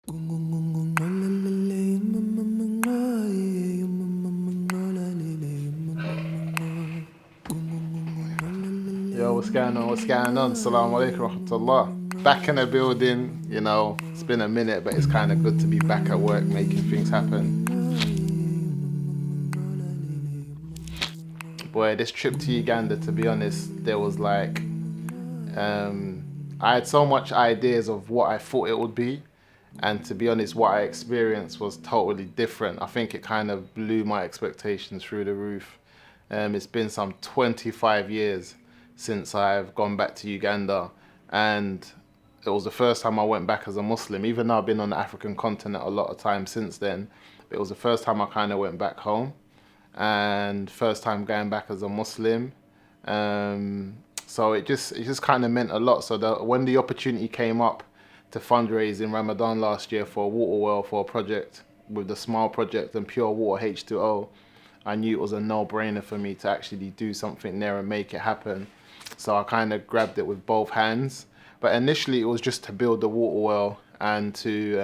Yo, what's going on? What's going on? Assalamu alaikum rahmatullah. Back in the building, it's been a minute, but it's kind of good to be back at work making things happen. Boy, this trip to Uganda, to be honest, there was I had so much ideas of what I thought it would be. And to be honest, what I experienced was totally different. I think it kind of blew my expectations through the roof. It's been some 25 years since I've gone back to Uganda, and it was the first time I went back as a Muslim, even though I've been on the African continent a lot of times since then. But it was the first time I kind of went back home, and first time going back as a Muslim. So it just kind of meant a lot. So when the opportunity came up to fundraise in Ramadan last year for a water well for a project with the Smile project and Pure Water H2O, I knew it was a no-brainer for me to actually do something there and make it happen. So I kind of grabbed it with both hands. But initially it was just to build the water well and to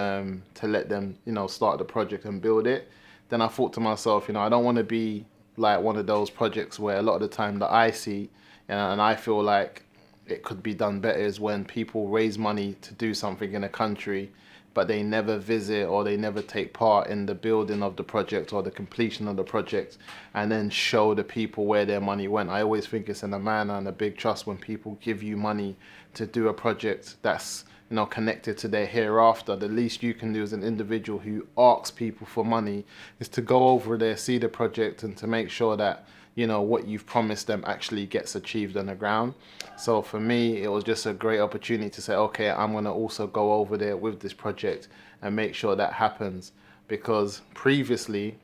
let them, start the project and build it. Then I thought to myself, I don't want to be like one of those projects where a lot of the time that I see, and I feel like it could be done better, is when people raise money to do something in a country, but they never visit or they never take part in the building of the project or the completion of the project and then show the people where their money went. I always think it's an amana and a big trust when people give you money to do a project that's connected to their hereafter. The least you can do as an individual who asks people for money is to go over there, see the project, and to make sure that what you've promised them actually gets achieved on the ground. So for me, it was just a great opportunity to say, okay, I'm going to also go over there with this project and make sure that happens. Because previously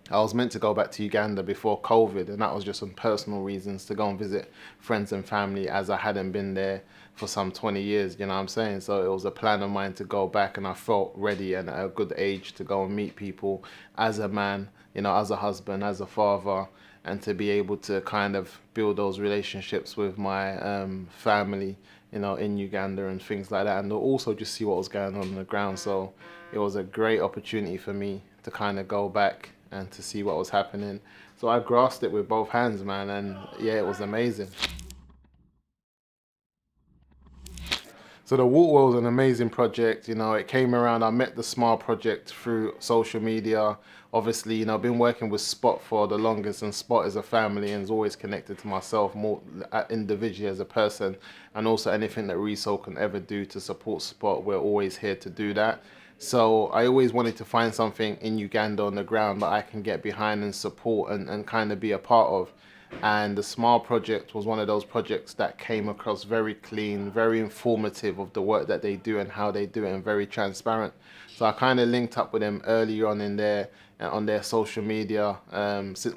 I was meant to go back to Uganda before COVID, and that was just some personal reasons to go and visit friends and family, as I hadn't been there for some 20 years, you know what I'm saying? So it was a plan of mine to go back, and I felt ready and at a good age to go and meet people as a man, as a husband, as a father, and to be able to kind of build those relationships with my family, in Uganda and things like that, and also just see what was going on the ground. So it was a great opportunity for me to kind of go back and to see what was happening. So I grasped it with both hands, man, and yeah, it was amazing. So the water well was an amazing project. It came around. I met the Smile project through social media. Obviously, I've been working with Spot for the longest, and Spot is a family and is always connected to myself more individually as a person. And also anything that Reso can ever do to support Spot, we're always here to do that. So I always wanted to find something in Uganda on the ground that I can get behind and support and kind of be a part of. And the Smile project was one of those projects that came across very clean, very informative of the work that they do and how they do it, and very transparent. So I kind of linked up with them early on in on their social media,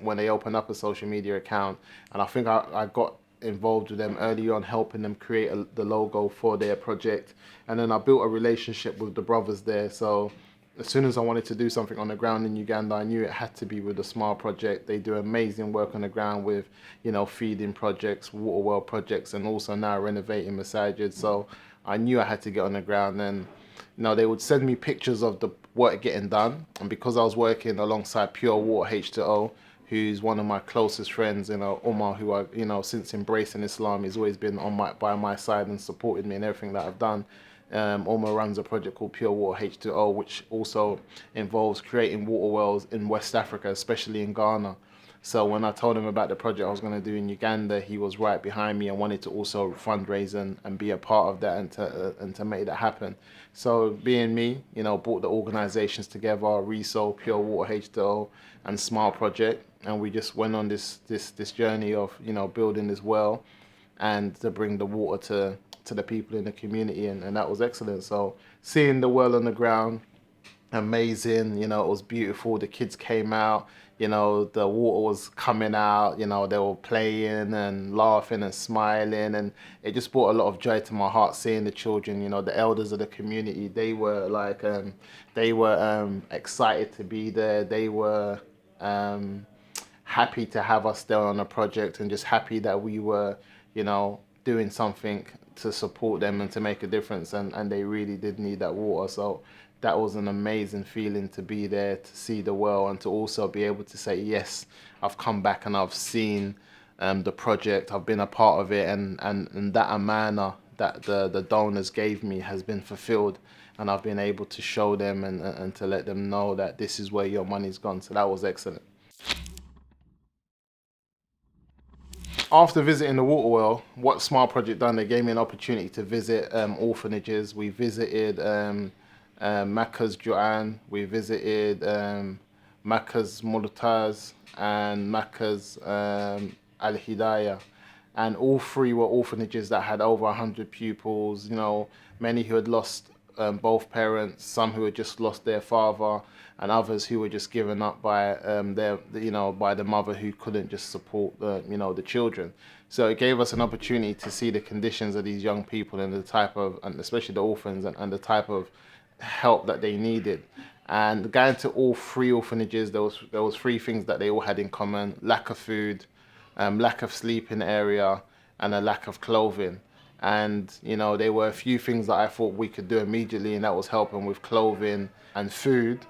when they opened up a social media account. And I think I got involved with them early on, helping them create the logo for their project. And then I built a relationship with the brothers there. So as soon as I wanted to do something on the ground in Uganda, I knew it had to be with the Smile project. They do amazing work on the ground with, feeding projects, water well projects, and also now renovating Masjid. So I knew I had to get on the ground. And they would send me pictures of the work getting done. And because I was working alongside Pure Water H2O, who's one of my closest friends, Omar, who I, since embracing Islam, he's always been by my side and supported me in everything that I've done. Omar runs a project called Pure Water H2O, which also involves creating water wells in West Africa, especially in Ghana. So when I told him about the project I was going to do in Uganda, he was right behind me and wanted to also fundraise and be a part of that and to make that happen. So being me, brought the organizations together, Reso, Pure Water H2O, and Smile Project, and we just went on this journey of building this well and to bring the water to the people in the community, and that was excellent. So seeing the well on the ground, amazing, it was beautiful. The kids came out, the water was coming out, they were playing and laughing and smiling, and it just brought a lot of joy to my heart seeing the children, the elders of the community. They were excited to be there. They were happy to have us there on the project, and just happy that we were, doing something to support them and to make a difference, and they really did need that water. So that was an amazing feeling to be there, to see the world, and to also be able to say, yes, I've come back and I've seen the project, I've been a part of it, and that amana that the donors gave me has been fulfilled, and I've been able to show them and to let them know that this is where your money's gone. So that was excellent. After visiting the water well, what Smart Project done, they gave me an opportunity to visit orphanages. We visited Makkah's Ju'an, we visited Makkah's Murtaz, and Makkah's Al-Hidayah. And all three were orphanages that had over 100 pupils, you know, many who had lost both parents, some who had just lost their father, and others who were just given up by by the mother who couldn't just support the children. So it gave us an opportunity to see the conditions of these young people and the type of, and especially the orphans, and the type of help that they needed. And going to all three orphanages, there was three things that they all had in common: lack of food, lack of sleeping area, and a lack of clothing. And there were a few things that I thought we could do immediately, and that was helping with clothing and food.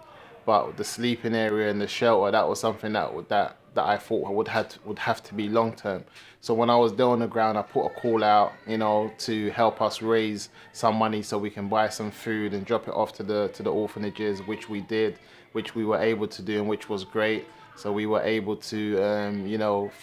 But the sleeping area and the shelter, that was something that I thought would have to be long term. So when I was there on the ground, I put a call out, to help us raise some money so we can buy some food and drop it off to the orphanages, which we did, which we were able to do, and which was great. So we were able to,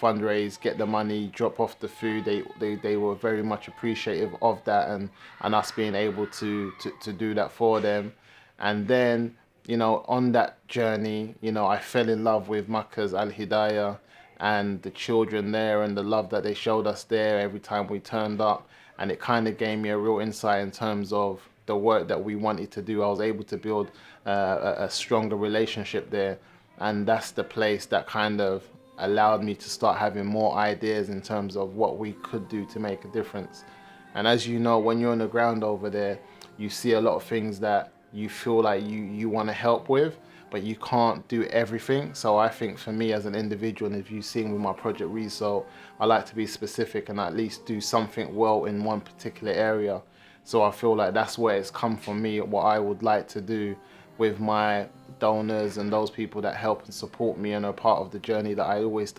fundraise, get the money, drop off the food. They were very much appreciative of that, and us being able to do that for them. And then, on that journey, I fell in love with Makkah's Al-Hidayah and the children there and the love that they showed us there every time we turned up. And it kind of gave me a real insight in terms of the work that we wanted to do. I was able to build a stronger relationship there. And that's the place that kind of allowed me to start having more ideas in terms of what we could do to make a difference. And as you know, when you're on the ground over there, you see a lot of things that you feel like you want to help with, but you can't do everything. So I think for me as an individual, and if you've seen with my project Result, I like to be specific and at least do something well in one particular area. So I feel like that's where it's come from me, what I would like to do with my donors and those people that help and support me and are part of the journey that I always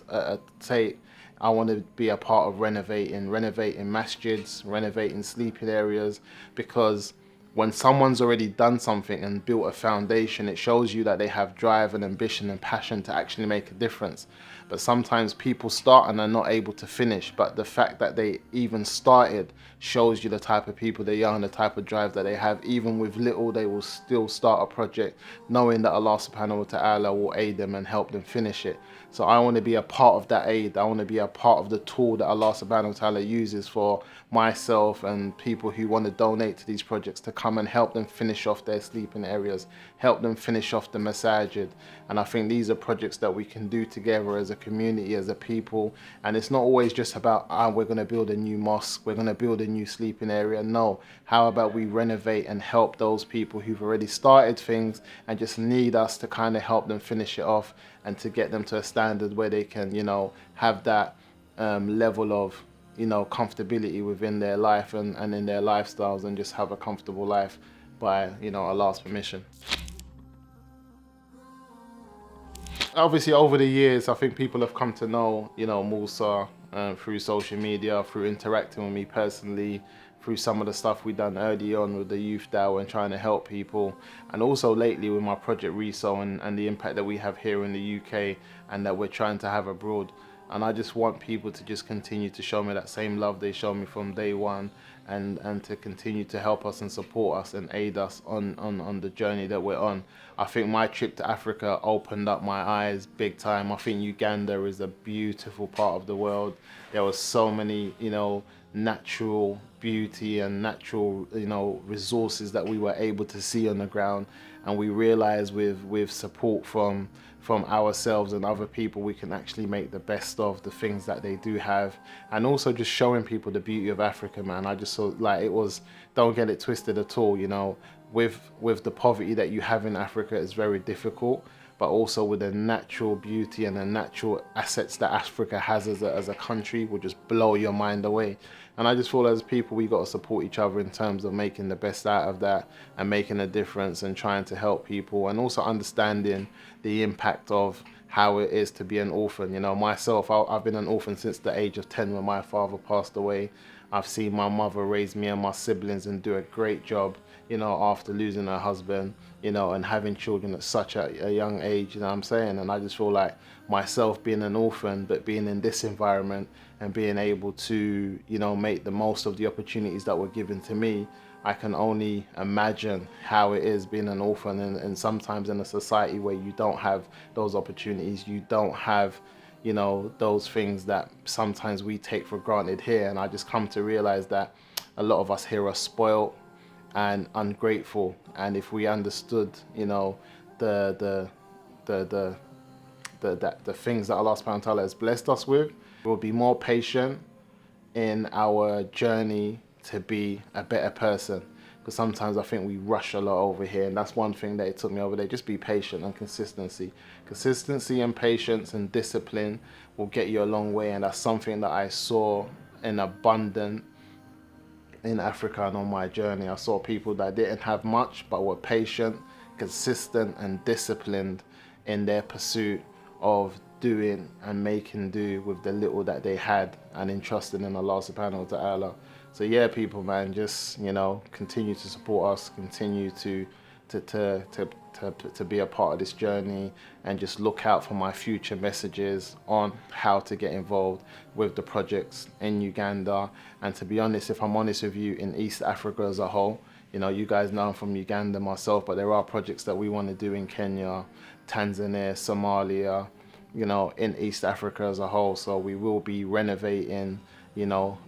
take. I want to be a part of renovating masjids, renovating sleeping areas, because when someone's already done something and built a foundation, it shows you that they have drive and ambition and passion to actually make a difference. But sometimes people start and are not able to finish, but the fact that they even started shows you the type of people they are and the type of drive that they have. Even with little, they will still start a project knowing that Allah subhanahu wa ta'ala will aid them and help them finish it. So I want to be a part of that aid. I want to be a part of the tool that Allah subhanahu wa ta'ala uses for myself and people who want to donate to these projects to come and help them finish off their sleeping areas, help them finish off the Masjid. And I think these are projects that we can do together as a community, as a people. And it's not always just about, we're going to build a new mosque, we're going to build a new sleeping area. No, how about we renovate and help those people who've already started things and just need us to kind of help them finish it off and to get them to a standard where they can, have that level of, comfortability within their life and in their lifestyles, and just have a comfortable life by, Allah's permission. Obviously, over the years, I think people have come to know, Moosa through social media, through interacting with me personally, through some of the stuff we've done early on with the youth dawah and trying to help people, and also lately with my project Reso and the impact that we have here in the UK and that we're trying to have abroad. And I just want people to just continue to show me that same love they showed me from day one, and to continue to help us and support us and aid us on the journey that we're on. I think my trip to Africa opened up my eyes big time. I think Uganda is a beautiful part of the world. There was so many, natural beauty and natural, resources that we were able to see on the ground. And we realized with support from ourselves and other people, we can actually make the best of the things that they do have. And also just showing people the beauty of Africa, man. I just saw, like, it was, don't get it twisted at all, with the poverty that you have in Africa, it's very difficult. but also with the natural beauty and the natural assets that Africa has as a country will just blow your mind away. And I just feel as people, we got to support each other in terms of making the best out of that and making a difference and trying to help people, and also understanding the impact of how it is to be an orphan. You know, myself, I've been an orphan since the age of 10 when my father passed away. I've seen my mother raise me and my siblings and do a great job, you know, after losing her husband, you know, and having children at such a young age, you know what I'm saying? And I just feel like myself being an orphan, but being in this environment and being able to, you know, make the most of the opportunities that were given to me, I can only imagine how it is being an orphan, and sometimes in a society where you don't have those opportunities, you don't have, you know, those things that sometimes we take for granted here. And I just come to realize that a lot of us here are spoiled and ungrateful. And if we understood, you know, the things that Allah subhanahu wa ta'ala has blessed us with, we'll be more patient in our journey to be a better person. Because sometimes I think we rush a lot over here, and that's one thing that it took me over there. Just be patient and consistency. Consistency and patience and discipline will get you a long way, and that's something that I saw in abundance in Africa and on my journey. I saw people that didn't have much but were patient, consistent and disciplined in their pursuit of doing and making do with the little that they had and entrusting in Allah subhanahu wa ta'ala. So yeah, people, man, just, you know, continue to support us, continue to be a part of this journey, and just look out for my future messages on how to get involved with the projects in Uganda. And to be honest, if I'm honest with you, in East Africa as a whole, you know, you guys know I'm from Uganda myself, but there are projects that we want to do in Kenya, Tanzania, Somalia, you know, in East Africa as a whole. So we will be renovating, you know,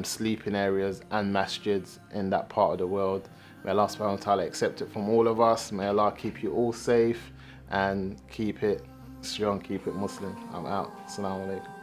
sleeping areas and masjids in that part of the world. May Allah subhanahu wa ta'ala accept it from all of us. May Allah keep you all safe and keep it strong, keep it Muslim. I'm out. Assalamu alaikum.